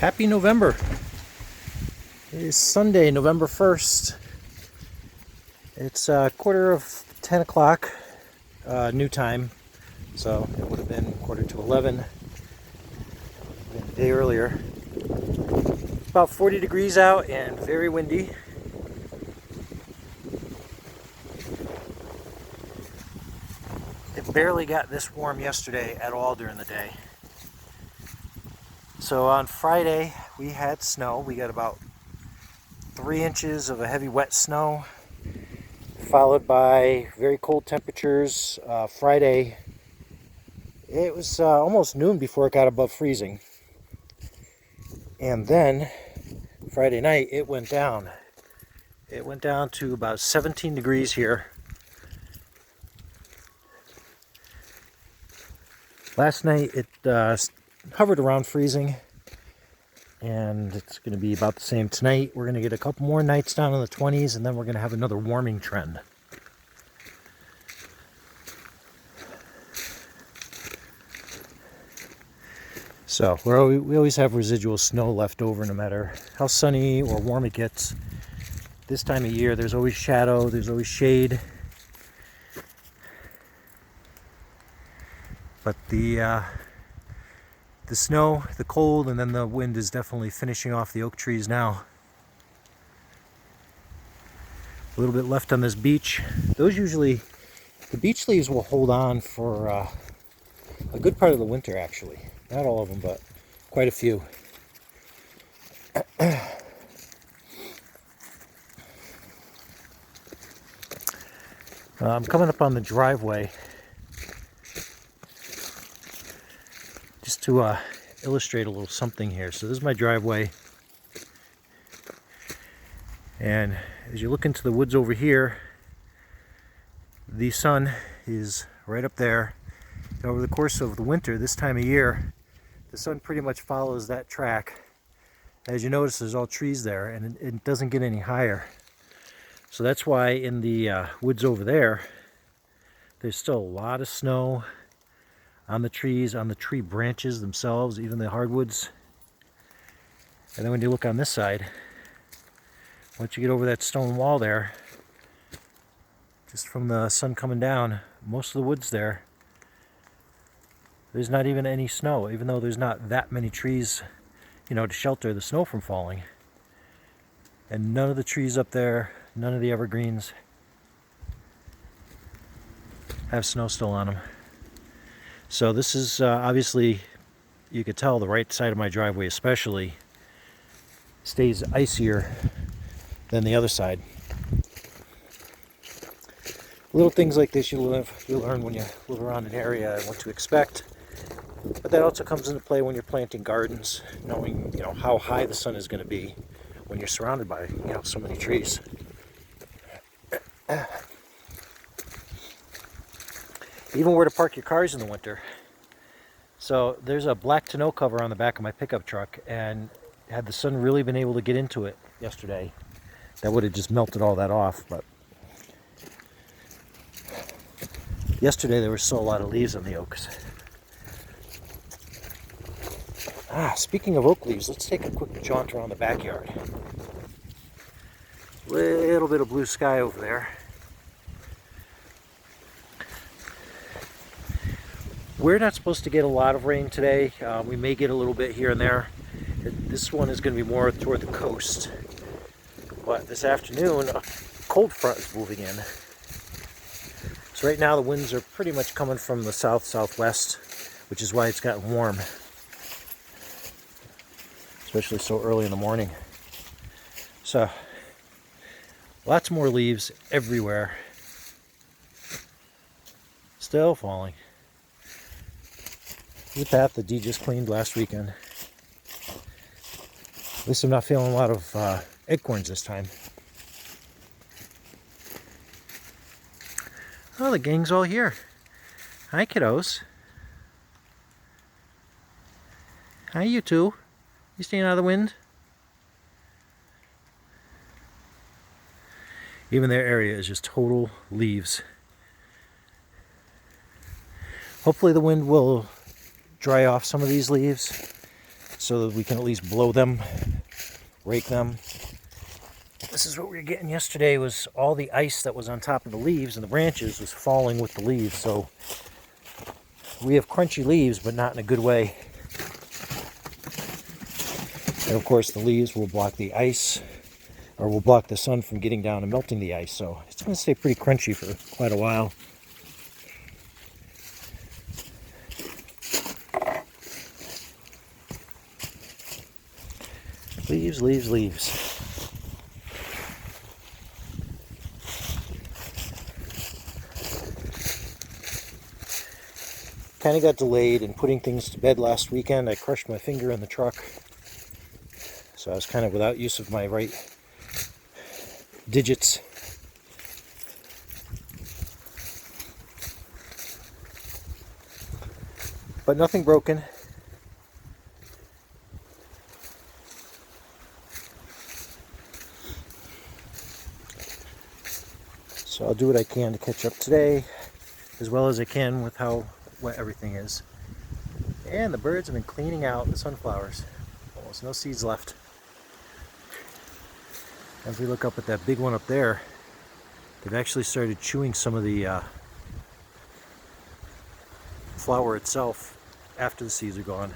Happy November. It is Sunday, November 1st. It's quarter of 10 o'clock new time, so it would have been quarter to 11 a day earlier. It's about 40 degrees out and very windy. It barely got this warm yesterday at all during the day. So on Friday we had snow. We got about 3 inches of a heavy wet snow, followed by very cold temperatures. Friday it was almost noon before it got above freezing, and then Friday night it went down. It went down to about 17 degrees here. Last night it hovered around freezing, and it's going to be about the same tonight. We're going to get a couple more nights down in the 20s, and then we're going to have another warming trend. So we always have residual snow left over no matter how sunny or warm it gets. This time of year there's always shadow, there's always shade. But the snow, the cold, and then the wind is definitely finishing off the oak trees now. A little bit left on this beech. Those usually, the beech leaves will hold on for a good part of the winter actually. Not all of them, but quite a few. I'm coming up on the driveway. Just to illustrate a little something here. So this is my driveway, and as you look into the woods over here, the sun is right up there. And over the course of the winter, this time of year, the sun pretty much follows that track. As you notice, there's all trees there, and it doesn't get any higher. So that's why in the woods over there, there's still a lot of snow on the trees, on the tree branches themselves, even the hardwoods. And then when you look on this side, once you get over that stone wall there, just from the sun coming down, most of the woods there's not even any snow, even though there's not that many trees, to shelter the snow from falling. And none of the trees up there, none of the evergreens have snow still on them. So this is obviously, you could tell the right side of my driveway especially stays icier than the other side. Little things like this you'll learn when you live around an area and what to expect. But that also comes into play when you're planting gardens, knowing how high the sun is going to be when you're surrounded by so many trees. Even where to park your cars in the winter. So there's a black tonneau cover on the back of my pickup truck, and had the sun really been able to get into it yesterday, that would have just melted all that off. But yesterday there were still a lot of leaves on the oaks. Speaking of oak leaves, let's take a quick jaunt around the backyard. Little bit of blue sky over there. We're not supposed to get a lot of rain today. We may get a little bit here and there. This one is going to be more toward the coast. But this afternoon, a cold front is moving in. So right now the winds are pretty much coming from the south-southwest, which is why it's gotten warm. Especially so early in the morning. So, lots more leaves everywhere. Still falling. The path that Dee just cleaned last weekend. At least I'm not feeling a lot of acorns this time. Oh, the gang's all here. Hi, kiddos. Hi, you two. You staying out of the wind? Even their area is just total leaves. Hopefully the wind will dry off some of these leaves so that we can at least blow them, rake them. This is what we were getting yesterday, was all the ice that was on top of the leaves and the branches was falling with the leaves. So we have crunchy leaves, but not in a good way. And of course the leaves will block the ice, or will block the sun from getting down and melting the ice. So it's going to stay pretty crunchy for quite a while. Leaves, leaves, leaves. Kind of got delayed in putting things to bed last weekend. I crushed my finger in the truck, so I was kind of without use of my right digits. But nothing broken. So I'll do what I can to catch up today, as well as I can with how wet everything is. And the birds have been cleaning out the sunflowers. Almost no seeds left. As we look up at that big one up there, they've actually started chewing some of the flower itself after the seeds are gone.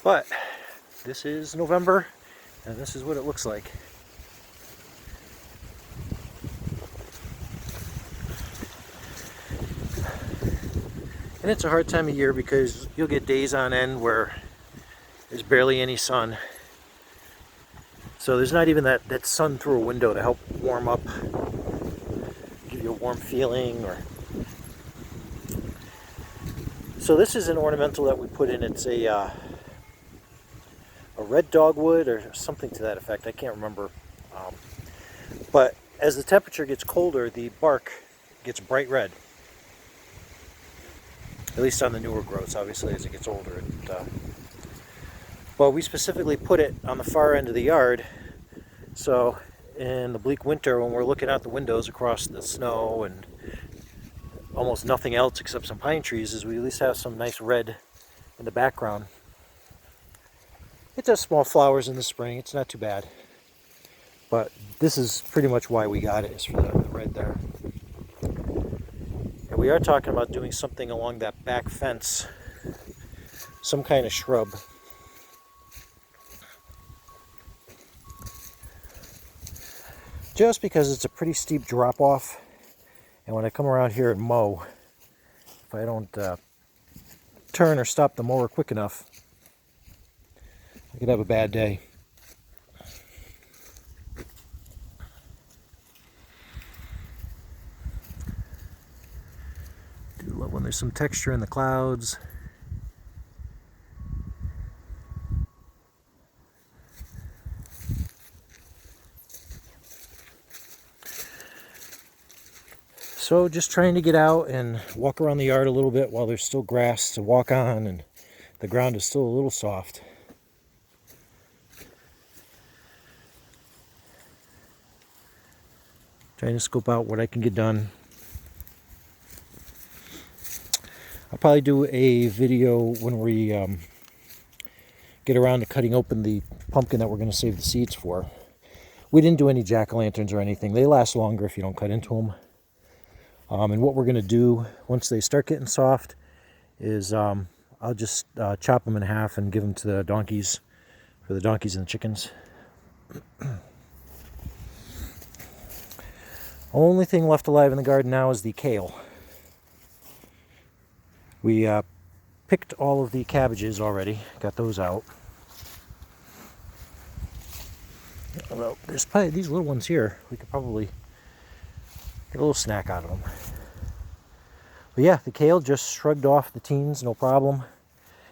But this is November, and this is what it looks like. And it's a hard time of year because you'll get days on end where there's barely any sun. So there's not even that sun through a window to help warm up, give you a warm feeling. So this is an ornamental that we put in. It's a red dogwood or something to that effect. I can't remember. But as the temperature gets colder, the bark gets bright red. At least on the newer growths, obviously, as it gets older. But we specifically put it on the far end of the yard, so in the bleak winter, when we're looking out the windows across the snow and almost nothing else except some pine trees, is we at least have some nice red in the background. It does small flowers in the spring. It's not too bad. But this is pretty much why we got it, is for the red there. And we are talking about doing something along that back fence, some kind of shrub. Just because it's a pretty steep drop off, and when I come around here and mow, if I don't turn or stop the mower quick enough, I could have a bad day. Do love when there's some texture in the clouds. So just trying to get out and walk around the yard a little bit while there's still grass to walk on and the ground is still a little soft. Trying to scope out what I can get done. I'll probably do a video when we get around to cutting open the pumpkin that we're going to save the seeds for. We didn't do any jack-o'-lanterns or anything. They last longer if you don't cut into them. And what we're going to do once they start getting soft is I'll just chop them in half and give them to the donkeys, for the donkeys and the chickens. Only thing left alive in the garden now is the kale. We picked all of the cabbages already, got those out. Although there's probably these little ones here, we could probably get a little snack out of them. But yeah, the kale just shrugged off the teens, no problem.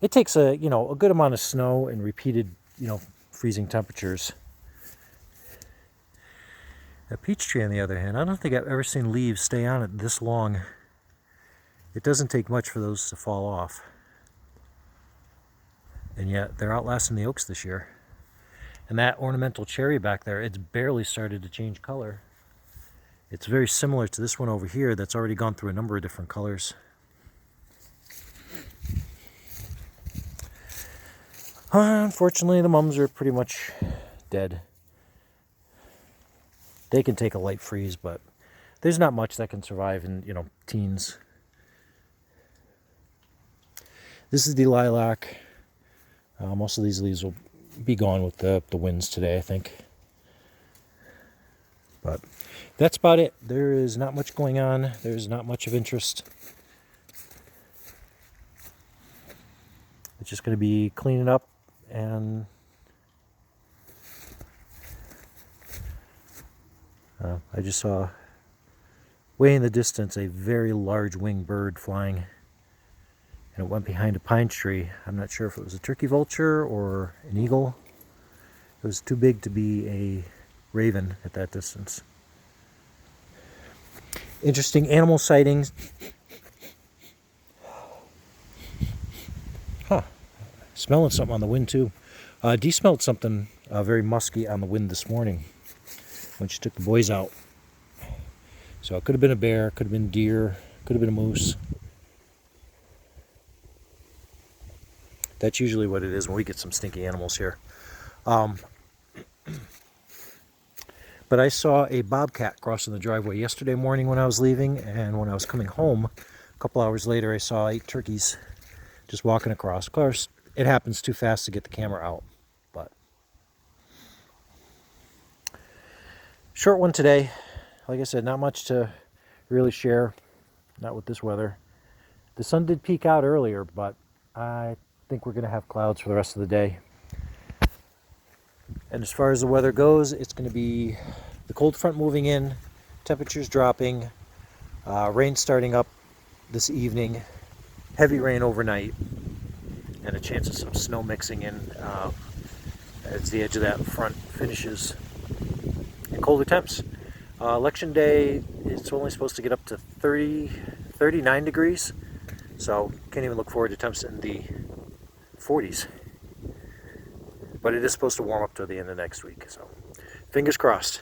It takes a good amount of snow and repeated, freezing temperatures. A peach tree, on the other hand, I don't think I've ever seen leaves stay on it this long. It doesn't take much for those to fall off. And yet they're outlasting the oaks this year. And that ornamental cherry back there, it's barely started to change color. It's very similar to this one over here that's already gone through a number of different colors. Unfortunately, the mums are pretty much dead. They can take a light freeze, but there's not much that can survive in, teens. This is the lilac. Most of these leaves will be gone with the winds today, I think. But that's about it. There is not much going on. There's not much of interest. It's just going to be cleaning up and I just saw way in the distance a very large winged bird flying, and it went behind a pine tree. I'm not sure if it was a turkey vulture or an eagle. It was too big to be a raven at that distance. Interesting animal sightings. Smelling something on the wind too. Dee smelled something very musky on the wind this morning when she took the boys out. So it could have been a bear, could have been deer, could have been a moose. That's usually what it is when we get some stinky animals here. But I saw a bobcat crossing the driveway yesterday morning when I was leaving, and when I was coming home, a couple hours later, I saw 8 turkeys just walking across. Of course, it happens too fast to get the camera out, but short one today. Like I said, not much to really share, not with this weather. The sun did peek out earlier, but I think we're going to have clouds for the rest of the day. And as far as the weather goes, it's going to be the cold front moving in, temperatures dropping, rain starting up this evening, heavy rain overnight, and a chance of some snow mixing in as the edge of that front finishes, and colder temps. Election day, it's only supposed to get up to 39 degrees, so can't even look forward to temps in the 40s. But it is supposed to warm up to the end of next week, so fingers crossed.